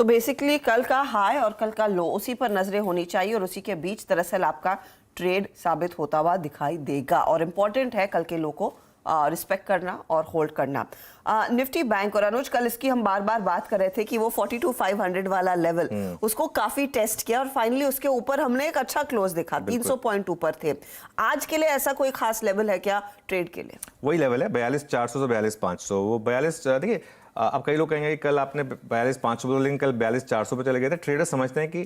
तो बेसिकली कल का हाई और कल का लो उसी पर नजरें होनी चाहिए और उसी के बीच दरअसल आपका ट्रेड साबित होता हुआ दिखाई देगा। और इम्पॉर्टेंट है कल के लो को रिस्पेक्ट करना और होल्ड करना। निफ्टी बैंक और अनुज, कल इसकी हम बार बार बात कर रहे थे कि वो 42,500 वाला लेवल उसको काफी टेस्ट किया और फाइनली उसके ऊपर हमने एक अच्छा क्लोज देखा, 300 पॉइंट ऊपर थे। आज के लिए ऐसा कोई खास लेवल है क्या ट्रेड के लिए? वही लेवल है 42,400 से 42,500। वो 42 देखिए, अब कई लोग कहेंगे कि कल आपने 42,500 बोला लेकिन कल 42,400 पे चले गए थे। ट्रेडर समझते हैं कि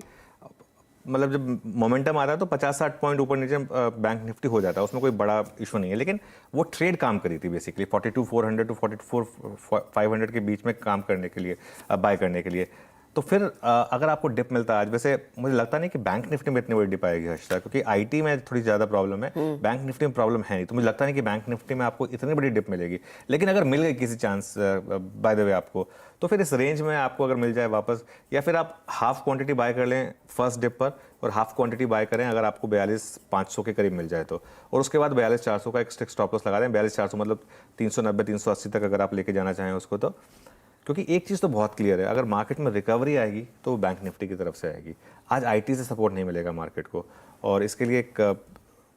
मतलब जब मोमेंटम आता है तो 50-60 पॉइंट ऊपर नीचे बैंक निफ्टी हो जाता है, उसमें कोई बड़ा इशू नहीं है। लेकिन वो ट्रेड काम करी थी बेसिकली 42,400 टू 44,500 के बीच में काम करने के लिए, बाय करने के लिए। तो फिर अगर आपको डिप मिलता है आज, वैसे मुझे लगता नहीं कि बैंक निफ्टी में इतनी बड़ी डिप आएगी हर्षिता, क्योंकि आईटी में थोड़ी ज़्यादा प्रॉब्लम है, बैंक निफ्टी में प्रॉब्लम है नहीं। तो मुझे लगता नहीं कि बैंक निफ्टी में आपको इतनी बड़ी डिप मिलेगी। लेकिन अगर मिल गई किसी चांस बाय द वे आपको, तो फिर इस रेंज में आपको अगर मिल जाए वापस, या फिर आप हाफ क्वांटिटी बाय कर लें फर्स्ट डिप पर और हाफ क्वांटिटी बाय करें अगर आपको 42,500 के करीब मिल जाए तो, और उसके बाद 42,400 का एक स्ट्रिक्ट स्टॉप लॉस लगा दें। 42,400 मतलब 390-380 तक अगर आप लेके जाना चाहें उसको, तो क्योंकि एक चीज़ तो बहुत क्लियर है, अगर मार्केट में रिकवरी आएगी तो वो बैंक निफ्टी की तरफ से आएगी। आज आईटी से सपोर्ट नहीं मिलेगा मार्केट को, और इसके लिए एक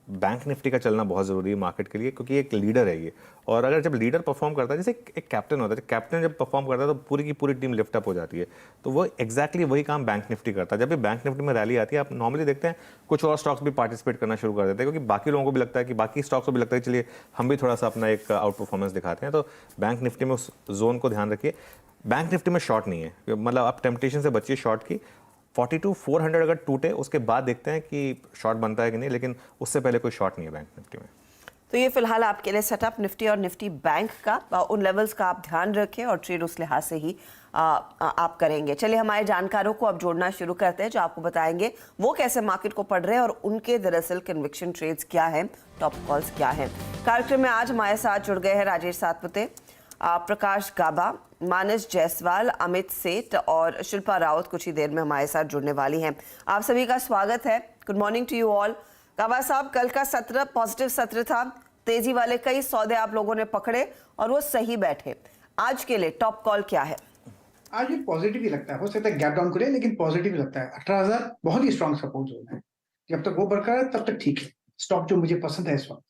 बैंक निफ्टी का चलना बहुत ज़रूरी है मार्केट के लिए, क्योंकि एक लीडर है ये। और अगर जब लीडर परफॉर्म करता है, जैसे एक कैप्टन होता है, कैप्टन जब परफॉर्म करता है तो पूरी की पूरी टीम लिफ्ट अप हो जाती है। तो वो एग्जैक्टली वही काम बैंक निफ्टी करता है। जब भी बैंक निफ्टी में रैली आती है, आप नॉर्मली देखते हैं कुछ और स्टॉक्स भी पार्टिसिपेट करना शुरू कर देते हैं, क्योंकि बाकी लोगों को भी लगता है कि बाकी स्टॉक्स को भी लगता है चलिए हम भी थोड़ा सा अपना एक आउट परफॉर्मेंस दिखाते हैं। तो बैंक निफ्टी में उस जोन को ध्यान रखिए। बैंक निफ्टी में शॉर्ट नहीं है, मतलब आप टेम्पटेशन से बचिए शॉर्ट की। 42,400 अगर टूटे उसके बाद देखते हैं कि शॉर्ट बनता है कि नहीं, लेकिन उससे पहले कोई शॉर्ट नहीं है बैंक निफ्टी में। तो ये फिलहाल आपके लिए सेटअप निफ्टी और निफ्टी बैंक का, उन लेवल्स का आप ध्यान रखें और ट्रेड उस लिहाज से ही आप करेंगे। चलिए हमारे जानकारों को अब जोड़ना शुरू करते हैं जो आपको बताएंगे वो कैसे मार्केट को पढ़ रहे हैं और उनके दरअसल कन्विक्शन ट्रेड्स क्या हैं, टॉप कॉल्स क्या हैं। कार्यक्रम में आज हमारे साथ जुड़ गए हैं राजेश सातपुते, प्रकाश गाबा, मानस जायसवाल, अमित सेठ और शिल्पा रावत कुछ ही देर में हमारे साथ जुड़ने वाली हैं। आप सभी का स्वागत है। Good morning to you all. Gaba साहब, कल का सत्र पॉजिटिव सत्र था, तेजी वाले कई सौदे आप लोगों ने पकड़े और वो सही बैठे। आज के लिए टॉप कॉल क्या है? आज भी पॉजिटिव ही लगता है, हो सकता है गैप डाउन करे लेकिन पॉजिटिव ही लगता है। 18,000 बहुत ही स्ट्रॉन्ग सपोर्ट जोन है, जब तक वो बरकरार है तब तक ठीक है। स्टॉक जो मुझे पसंद है इस वक्त,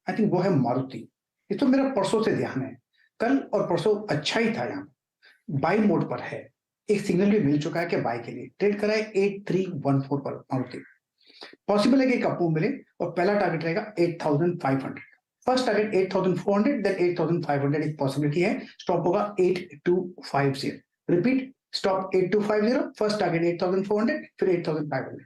आई थिंक वो है मारुति। ये तो मेरा परसों से ध्यान है, कल और परसों अच्छा ही था। यहाँ बाई मोड पर है, एक सिग्नल भी मिल चुका है कि बाई के लिए ट्रेड कराए 8314 पर मारुति। पॉसिबल है कि एक अप मिले और पहला टारगेट रहेगा 8,500। फर्स्ट टारगेट 8,400, देन 8,500 एक पॉसिबिलिटी है। स्टॉप होगा 8,250। रिपीट, स्टॉप 8,250, फर्स्ट टारगेट 8,400, फिर 8,500।